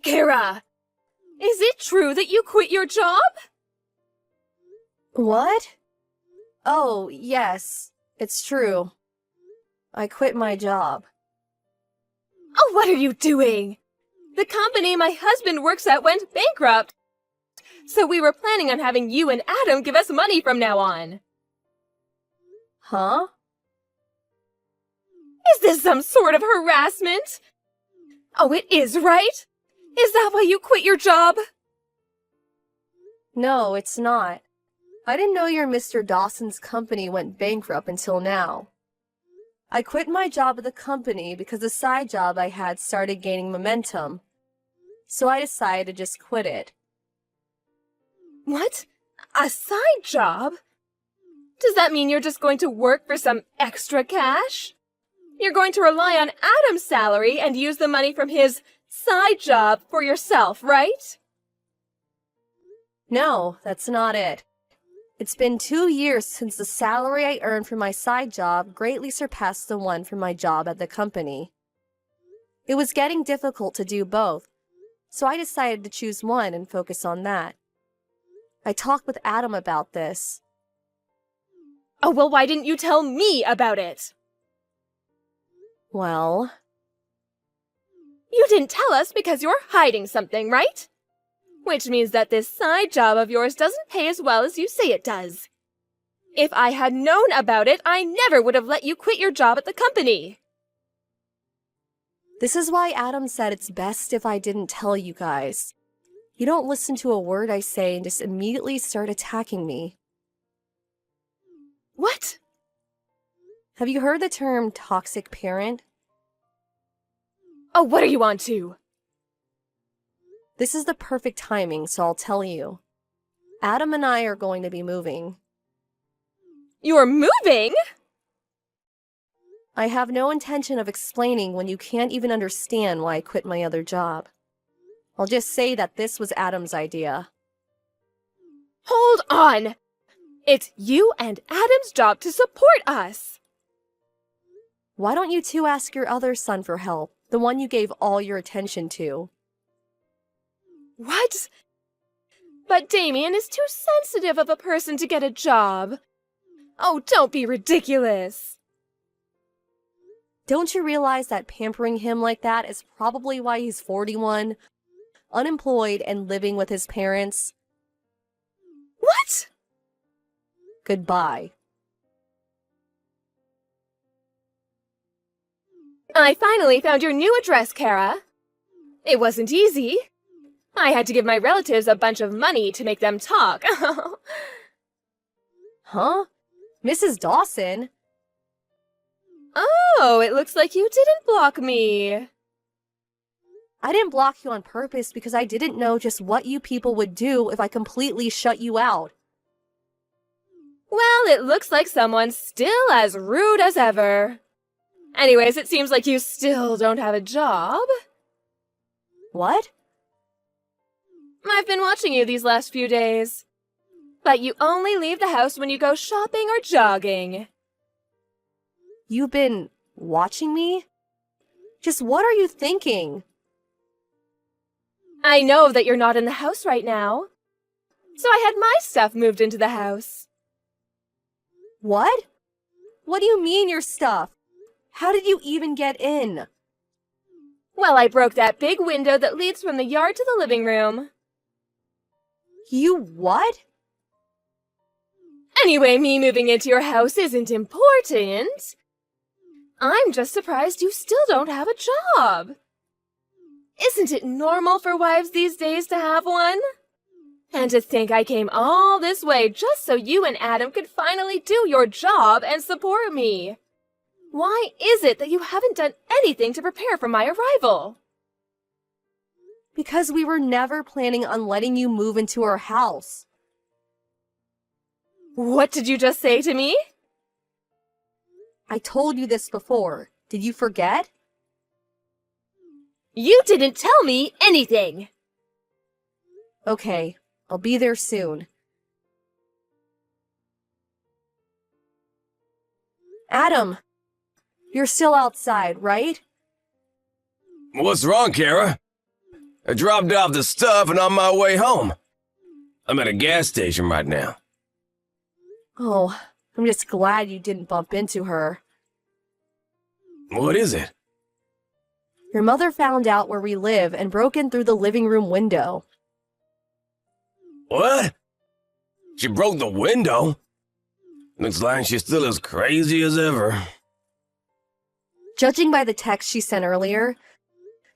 Kara, is it true that you quit your job? What? Oh, yes, it's true. I quit my job. Oh, what are you doing? The company my husband works at went bankrupt, so we were planning on having you and Adam give us money from now on. Huh? Is this some sort of harassment? Oh, it is, right? Is that why you quit your job? No, it's not. I didn't know your Mr. Dawson's company went bankrupt until now. I quit my job at the company because the side job I had started gaining momentum. So I decided to just quit it. What? A side job? Does that mean you're just going to work for some extra cash? You're going to rely on Adam's salary and use the money from his side job for yourself, right? No, that's not it. It's been 2 years since the salary I earned from my side job greatly surpassed the one from my job at the company. It was getting difficult to do both, so I decided to choose one and focus on that. I talked with Adam about this. Oh, well, why didn't you tell me about it? Well, You didn't tell us because you're hiding something, right? Which means that this side job of yours doesn't pay as well as you say it does. If I had known about it, I never would have let you quit your job at the company. this is why Adam said it's best if I didn't tell you guys. You don't listen to a word I say and just immediately start attacking me. What? Have you heard the term toxic parent? Oh, what are you on to? This is the perfect timing, so I'll tell you. Adam and I are going to be moving. You're moving? I have no intention of explaining when you can't even understand why I quit my other job. I'll just say that this was Adam's idea. Hold on! It's you and Adam's job to support us. Why don't you two ask your other son for help, the one you gave all your attention to? What? But Damien is too sensitive of a person to get a job. Oh, don't be ridiculous. Don't you realize that pampering him like that is probably why he's 41, unemployed, and living with his parents? What? Goodbye. I finally found your new address, Kara. It wasn't easy. I had to give my relatives a bunch of money to make them talk. Huh? Mrs. Dawson? Oh, it looks like you didn't block me. I didn't block you on purpose because I didn't know just what you people would do if I completely shut you out. Well, it looks like someone's still as rude as ever. Anyways, it seems like you still don't have a job. What? I've been watching you these last few days. But you only leave the house when you go shopping or jogging. You've been watching me? Just what are you thinking? I know that you're not in the house right now. So I had my stuff moved into the house. What? What do you mean your stuff? How did you even get in? Well, I broke that big window that leads from the yard to the living room. You what? Anyway, me moving into your house isn't important. I'm just surprised you still don't have a job. Isn't it normal for wives these days to have one? And to think I came all this way just so you and Adam could finally do your job and support me. Why is it that you haven't done anything to prepare for my arrival? Because we were never planning on letting you move into our house. What did you just say to me? I told you this before. Did you forget? You didn't tell me anything. Okay, I'll be there soon. Adam, you're still outside, right? What's wrong, Kara? I dropped off the stuff and on my way home. I'm at a gas station right now. Oh, I'm just glad you didn't bump into her. What is it? Your mother found out where we live and broke in through the living room window. What? She broke the window? Looks like she's still as crazy as ever. Judging by the text she sent earlier,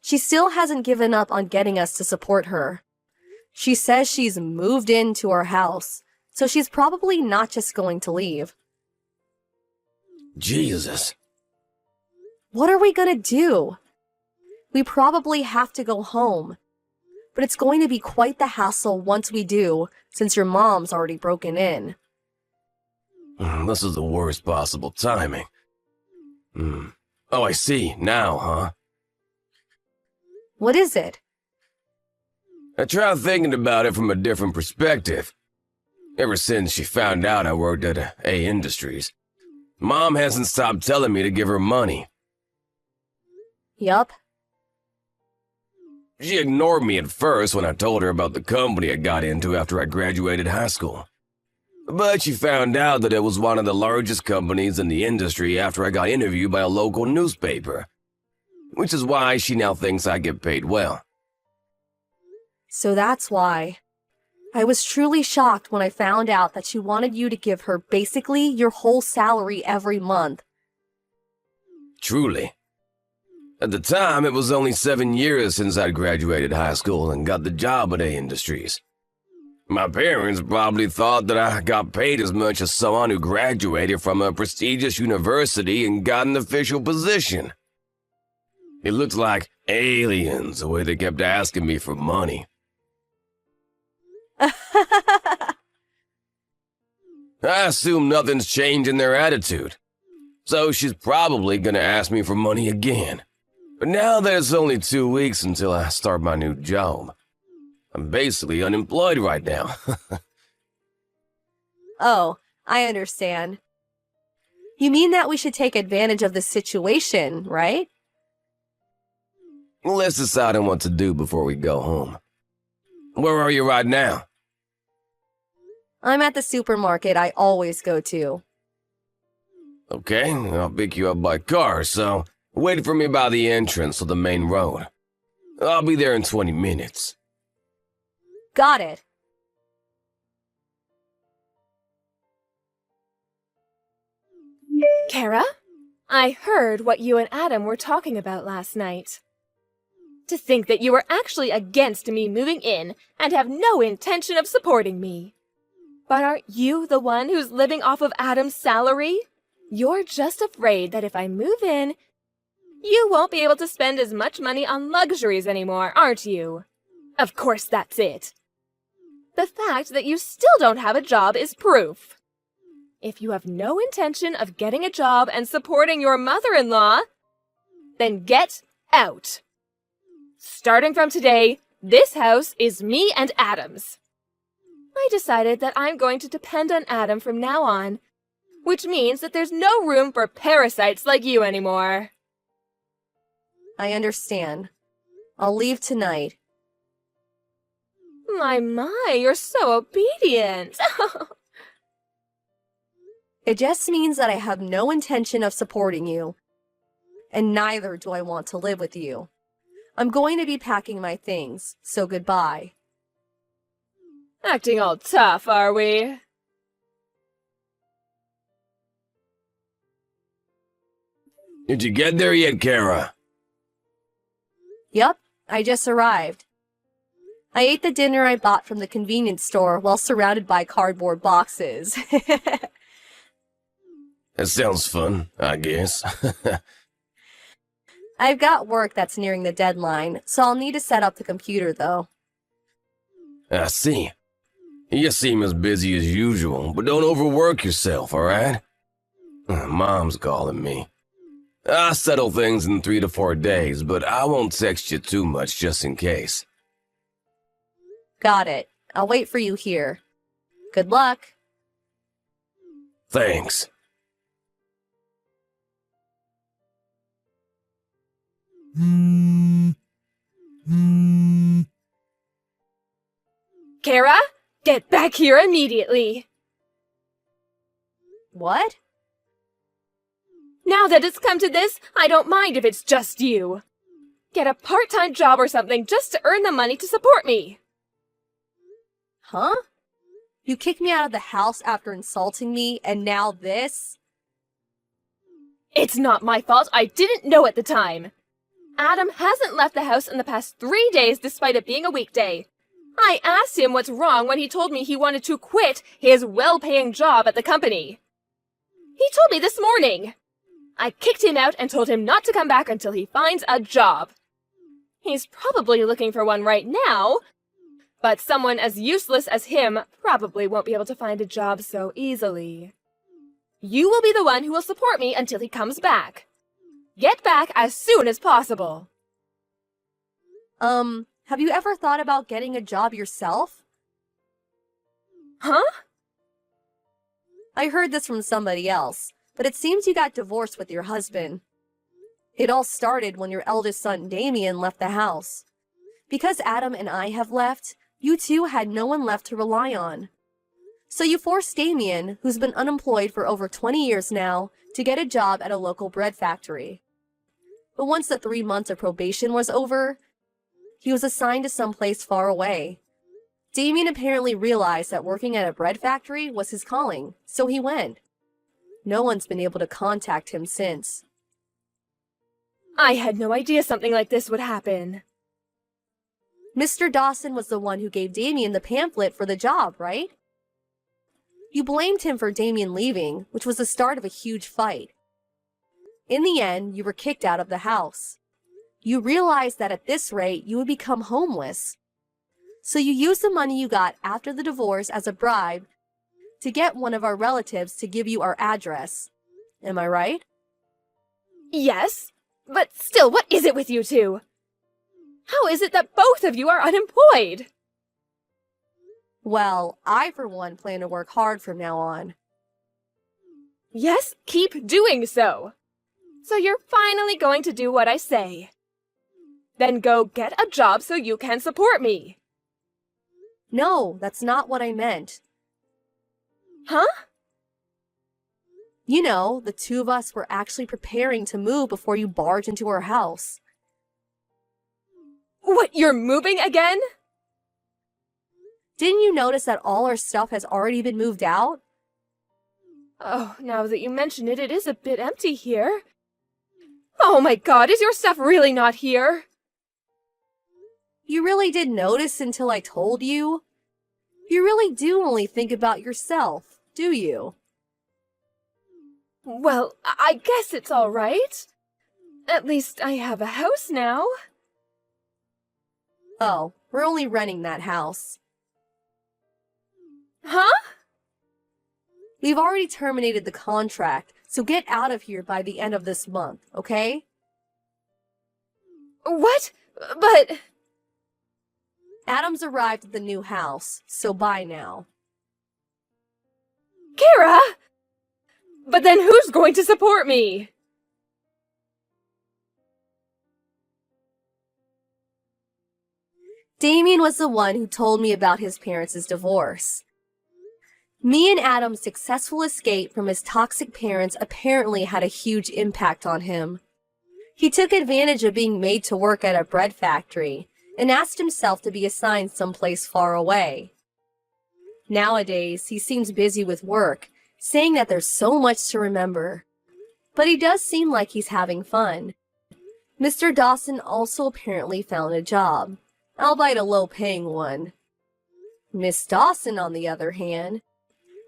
she still hasn't given up on getting us to support her. She says she's moved into our house, so she's probably not just going to leave. Jesus. What are we gonna do? We probably have to go home, but it's going to be quite the hassle once we do, since your mom's already broken in. This is the worst possible timing. Oh, I see. Now, huh? What is it? I tried thinking about it from a different perspective. Ever since she found out I worked at A Industries, Mom hasn't stopped telling me to give her money. Yup. She ignored me at first when I told her about the company I got into after I graduated high school. But she found out that it was one of the largest companies in the industry after I got interviewed by a local newspaper, which is why she now thinks I get paid well. So that's why. I was truly shocked when I found out that she wanted you to give her basically your whole salary every month. Truly. At the time, it was only 7 years since I'd graduated high school and got the job at A Industries. My parents probably thought that I got paid as much as someone who graduated from a prestigious university and got an official position. It looked like aliens the way they kept asking me for money. I assume nothing's changed in their attitude, so she's probably gonna ask me for money again. But now that it's only 2 weeks until I start my new job, I'm basically unemployed right now. Oh, I understand. You mean that we should take advantage of the situation, right? Let's decide on what to do before we go home. Where are you right now? I'm at the supermarket I always go to. Okay, I'll pick you up by car, so wait for me by the entrance of the main road. I'll be there in 20 minutes. Got it. Kara, I heard what you and Adam were talking about last night. To think that you were actually against me moving in and have no intention of supporting me. But aren't you the one who's living off of Adam's salary? You're just afraid that if I move in, you won't be able to spend as much money on luxuries anymore, aren't you? Of course that's it. The fact that you still don't have a job is proof. If you have no intention of getting a job and supporting your mother-in-law, then get out. Starting from today, this house is me and Adam's. I decided that I'm going to depend on Adam from now on, which means that there's no room for parasites like you anymore. I understand. I'll leave tonight. My, you're so obedient. It just means that I have no intention of supporting you. And neither do I want to live with you. I'm going to be packing my things, so goodbye. Acting all tough, are we? Did you get there yet, Kara? Yup, I just arrived. I ate the dinner I bought from the convenience store while surrounded by cardboard boxes. That sounds fun, I guess. I've got work that's nearing the deadline, so I'll need to set up the computer though. I see. You seem as busy as usual, but don't overwork yourself, alright? Mom's calling me. I'll settle things in 3 to 4 days, but I won't text you too much just in case. Got it. I'll wait for you here. Good luck. Thanks. Kara, get back here immediately. What? Now that it's come to this, I don't mind if it's just you. Get a part-time job or something just to earn the money to support me. Huh? You kicked me out of the house after insulting me, and now this? It's not my fault. I didn't know at the time. Adam hasn't left the house in the past 3 days despite it being a weekday. I asked him what's wrong when he told me he wanted to quit his well-paying job at the company. He told me this morning. I kicked him out and told him not to come back until he finds a job. He's probably looking for one right now, but someone as useless as him probably won't be able to find a job so easily. You will be the one who will support me until he comes back. Get back as soon as possible. Have you ever thought about getting a job yourself? Huh? I heard this from somebody else, but it seems you got divorced with your husband. It all started when your eldest son, Damien, left the house. Because Adam and I have left, you two had no one left to rely on. So you forced Damien, who's been unemployed for over 20 years now, to get a job at a local bread factory. But once the 3 months of probation was over, he was assigned to someplace far away. Damien apparently realized that working at a bread factory was his calling, so he went. No one's been able to contact him since. I had no idea something like this would happen. Mr. Dawson was the one who gave Damien the pamphlet for the job, right? You blamed him for Damien leaving, which was the start of a huge fight. In the end, you were kicked out of the house. You realized that at this rate, you would become homeless. So you used the money you got after the divorce as a bribe to get one of our relatives to give you our address. Am I right? Yes, but still, what is it with you two? How is it that both of you are unemployed? Well, I for one plan to work hard from now on. Yes, keep doing so. So you're finally going to do what I say. Then go get a job so you can support me. No, that's not what I meant. Huh? You know, the two of us were actually preparing to move before you barged into our house. What, you're moving again? Didn't you notice that all our stuff has already been moved out? Oh, now that you mention it, it is a bit empty here. Oh my God, is your stuff really not here? You really didn't notice until I told you? You really do only think about yourself, do you? Well, I guess it's all right. At least I have a house now. Oh, we're only renting that house. Huh? We've already terminated the contract, so get out of here by the end of this month, okay? What? But... Adam's arrived at the new house, so bye now. Kara! But then who's going to support me? Damien was the one who told me about his parents' divorce. Me and Adam's successful escape from his toxic parents apparently had a huge impact on him. He took advantage of being made to work at a bread factory and asked himself to be assigned someplace far away. Nowadays, he seems busy with work, saying that there's so much to remember. But he does seem like he's having fun. Mr. Dawson also apparently found a job, albeit a low-paying one. Miss Dawson, on the other hand,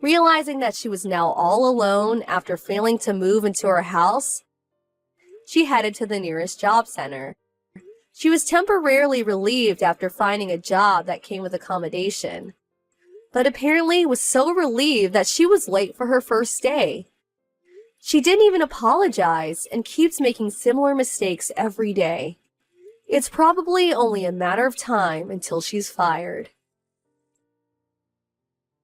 realizing that she was now all alone after failing to move into her house, she headed to the nearest job center. She was temporarily relieved after finding a job that came with accommodation, but apparently was so relieved that she was late for her first day. She didn't even apologize and keeps making similar mistakes every day. It's probably only a matter of time until she's fired.